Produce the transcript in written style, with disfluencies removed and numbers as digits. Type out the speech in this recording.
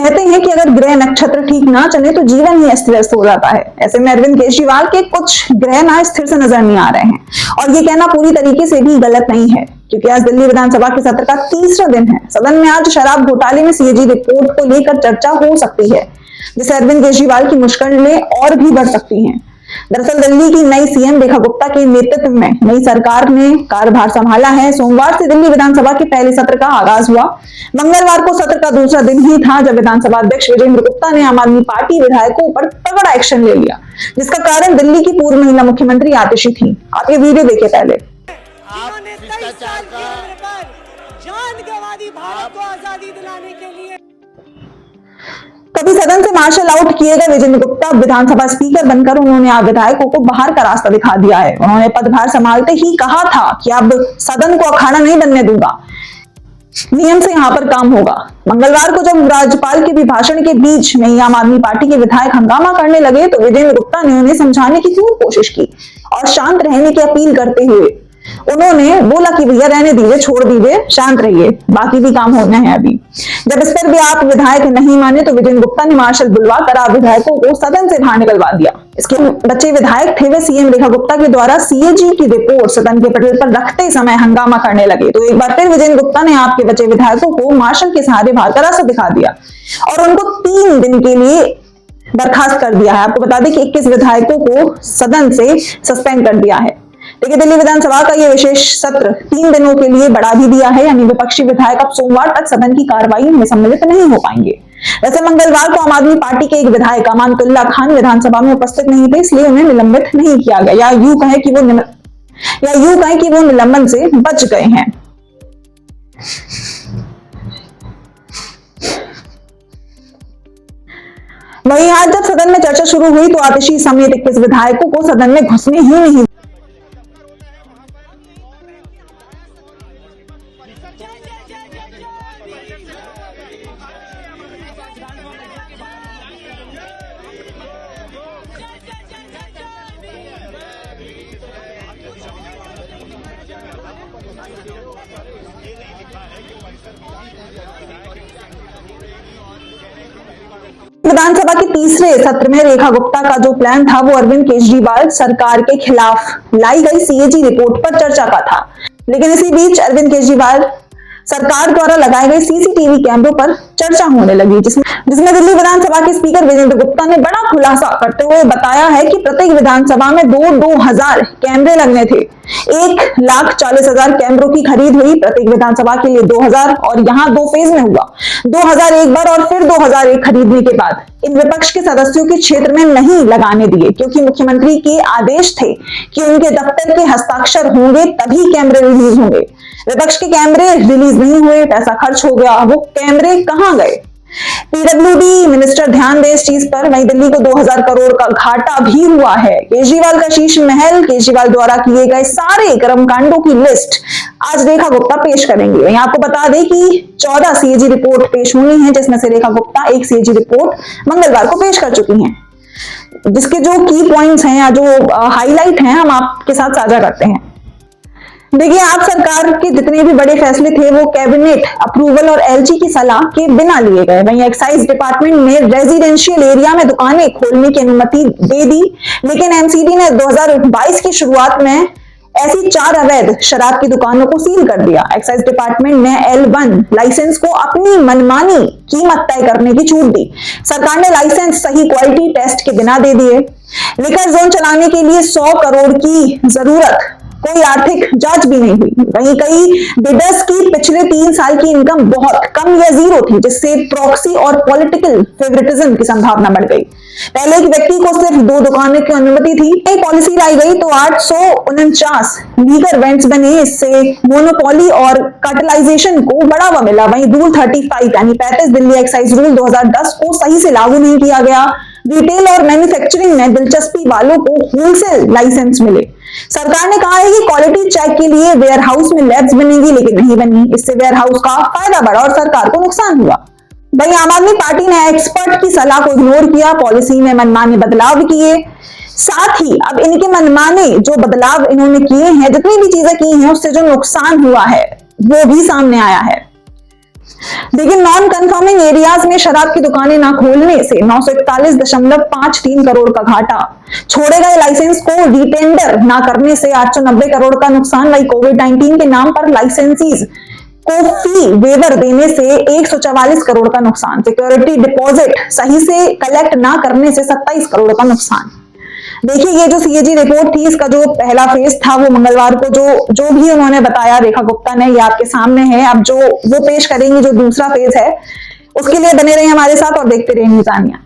कहते हैं कि अगर ग्रह नक्षत्र ठीक ना चले तो जीवन ही अस्त व्यस्त हो जाता है। ऐसे में अरविंद केजरीवाल के कुछ ग्रह ना स्थिर से नजर नहीं आ रहे हैं, और ये कहना पूरी तरीके से भी गलत नहीं है, क्योंकि आज दिल्ली विधानसभा के सत्र का तीसरा दिन है। सदन में आज शराब घोटाले में सीएजी रिपोर्ट को लेकर चर्चा हो सकती है, जिससे अरविंद केजरीवाल की मुश्किलें और भी बढ़ सकती हैं। दरअसल दिल्ली की नई सीएम रेखा गुप्ता के नेतृत्व में नई सरकार ने कार्यभार संभाला है। सोमवार से दिल्ली विधानसभा के पहले सत्र का आगाज हुआ। मंगलवार को सत्र का दूसरा दिन ही था जब विधानसभा अध्यक्ष विजेंद्र गुप्ता ने आम आदमी पार्टी विधायकों पर तगड़ा एक्शन ले लिया, जिसका कारण दिल्ली की पूर्व महिला मुख्यमंत्री आतिशी थी। आप ये वीडियो देखिए पहले। जान गंवा दी भारत को आजादी दिलाने के लिए। तभी सदन से मार्शल आउट किए गए विजेंद्र गुप्ता विधानसभा स्पीकर बनकर उन्होंने आप विधायकों को बाहर का रास्ता दिखा दिया है। उन्होंने पदभार संभालते ही कहा था कि अब सदन को अखाड़ा नहीं बनने दूंगा, नियम से यहां पर काम होगा। मंगलवार को जब राज्यपाल के अभिभाषण के बीच में आम आदमी पार्टी के विधायक हंगामा करने लगे तो विजेंद्र गुप्ता ने उन्हें समझाने की खूब कोशिश की और शांत रहने की अपील करते हुए उन्होंने बोला कि भैया रहने दीजिए, छोड़ दीजिए, शांत रहिए, बाकी भी काम होना है अभी। जब इस पर भी आप विधायक नहीं माने तो विजेंद्र गुप्ता ने मार्शल बुलवा कर आप विधायकों को सदन से बाहर निकलवा दिया। इसके बच्चे विधायक थे वे सीएम रेखा गुप्ता के द्वारा सीएजी की रिपोर्ट सदन के पटल पर रखते समय हंगामा करने लगे, तो एक बार फिर विजेंद्र गुप्ता ने आपके बच्चे विधायकों को मार्शल के सहारे बाहर का रास्ता दिखा दिया और उनको 3 दिन के लिए बर्खास्त कर दिया है। आपको बता दें कि 21 विधायकों को सदन से सस्पेंड कर दिया है। लेकिन दिल्ली विधानसभा का यह विशेष सत्र 3 दिनों के लिए बढ़ा भी दिया है, यानी विपक्षी विधायक अब सोमवार तक सदन की कार्रवाई में सम्मिलित नहीं हो पाएंगे। वैसे मंगलवार को आम आदमी पार्टी के एक विधायक अमानतुल्लाह खान विधानसभा में उपस्थित नहीं थे, इसलिए उन्हें निलंबित नहीं किया गया, या यूं कहें कि वो निलंबन से बच गए हैं। वहीं आज जब सदन में चर्चा शुरू हुई तो आतिशी समेत 21 विधायकों को सदन में घुसने ही नहीं विधानसभा के तीसरे सत्र में रेखा गुप्ता का जो प्लान था वो अरविंद केजरीवाल सरकार के खिलाफ लाई गई सीएजी रिपोर्ट पर चर्चा का था। लेकिन इसी बीच अरविंद केजरीवाल सरकार द्वारा लगाए गए सीसीटीवी कैमरों पर चर्चा होने लगी, जिसमें दिल्ली विधानसभा के स्पीकर विजेंद्र गुप्ता ने बड़ा खुलासा करते हुए बताया है कि प्रत्येक विधानसभा में 2,000 कैमरे लगने थे। 1,40,000 कैमरों की खरीद हुई, प्रत्येक विधानसभा के लिए 2,000, और यहाँ 2 फेज में हुआ। 2,000 एक बार और फिर 2,001 खरीदने के बाद इन विपक्ष के सदस्यों के क्षेत्र में नहीं लगाने दिए, क्योंकि मुख्यमंत्री के आदेश थे कि उनके दफ्तर के हस्ताक्षर होंगे तभी कैमरे रिलीज होंगे। विपक्ष के कैमरे रिलीज नहीं हुए, पैसा खर्च हो गया, वो कैमरे कहां गए? पीडब्ल्यूडी मिनिस्टर ध्यान दे इस चीज पर। वहीं दिल्ली को 2,000 करोड़ का घाटा भी हुआ है। केजरीवाल का शीश महल, केजरीवाल द्वारा किए गए सारे कर्मकांडों की लिस्ट आज रेखा गुप्ता पेश करेंगे। वहीं आपको बता दें कि 14 सीएजी रिपोर्ट पेश हुई है, जिसमें से रेखा गुप्ता एक सीएजी रिपोर्ट मंगलवार को पेश कर चुकी हैं, जिसके जो की पॉइंट्स हैं या जो हाईलाइट हैं हम आपके साथ साझा करते हैं। देखिए, आप सरकार के जितने भी बड़े फैसले थे वो कैबिनेट अप्रूवल और एलजी की सलाह के बिना लिए गए। वहीं एक्साइज डिपार्टमेंट ने रेजिडेंशियल एरिया में दुकानें खोलने की अनुमति दे दी, लेकिन एमसीडी ने 2022 की शुरुआत में ऐसी 4 अवैध शराब की दुकानों को सील कर दिया। एक्साइज डिपार्टमेंट ने L1 लाइसेंस को अपनी मनमानी कीमत तय करने की छूट दी। सरकार ने लाइसेंस सही क्वालिटी टेस्ट के बिना दे दिए। लिकर जोन चलाने के लिए 100 करोड़ की जरूरत, कोई आर्थिक जांच भी नहीं हुई। वहीं कई बिडर्स की पिछले 3 साल की इनकम बहुत कम या 0 थी, जिससे प्रॉक्सी और पॉलिटिकल फेवरेटिज्म की संभावना बढ़ गई। पहले एक व्यक्ति को सिर्फ 2 दुकानों की अनुमति थी, नई पॉलिसी लाई गई तो 849 लीगर वेंट्स बने। इससे मोनोपोली और कार्टेलाइजेशन को बढ़ावा मिला। वहीं रूल 35 यानी 35 दिल्ली एक्साइज रूल 2010 को सही से लागू नहीं किया गया। रिटेल और मैन्युफैक्चरिंग में दिलचस्पी वालों को होलसेल लाइसेंस मिले। सरकार ने कहा है कि क्वालिटी चेक के लिए वेयर हाउस में लैब्स बनेंगी, लेकिन नहीं बनी। इससे वेयर हाउस का फायदा बढ़ा और सरकार को नुकसान हुआ। वहीं आम आदमी पार्टी ने एक्सपर्ट की सलाह को इग्नोर किया, पॉलिसी में मनमाने बदलाव किए। साथ ही अब इनके मनमाने जो बदलाव इन्होंने किए हैं, जितनी भी चीजें की हैं, उससे जो नुकसान हुआ है वो भी सामने आया है। लेकिन नॉन कंफर्मिंग एरियाज में शराब की दुकानें ना खोलने से 941.53 करोड़ का घाटा, छोड़े गए लाइसेंस को रीटेंडर ना करने से 890 करोड़ का नुकसान, वही कोविड-19 के नाम पर लाइसेंसीज को फी वेवर देने से 144 करोड़ का नुकसान, सिक्योरिटी डिपॉजिट सही से कलेक्ट ना करने से 27 करोड़ का नुकसान। देखिए, ये जो सीएजी रिपोर्ट थी, इसका जो पहला फेज था वो मंगलवार को जो भी उन्होंने बताया रेखा गुप्ता ने, ये आपके सामने है। अब जो वो पेश करेंगी जो दूसरा फेज है, उसके लिए बने रहिए हमारे साथ और देखते रहिए न्यूज़ आनिया।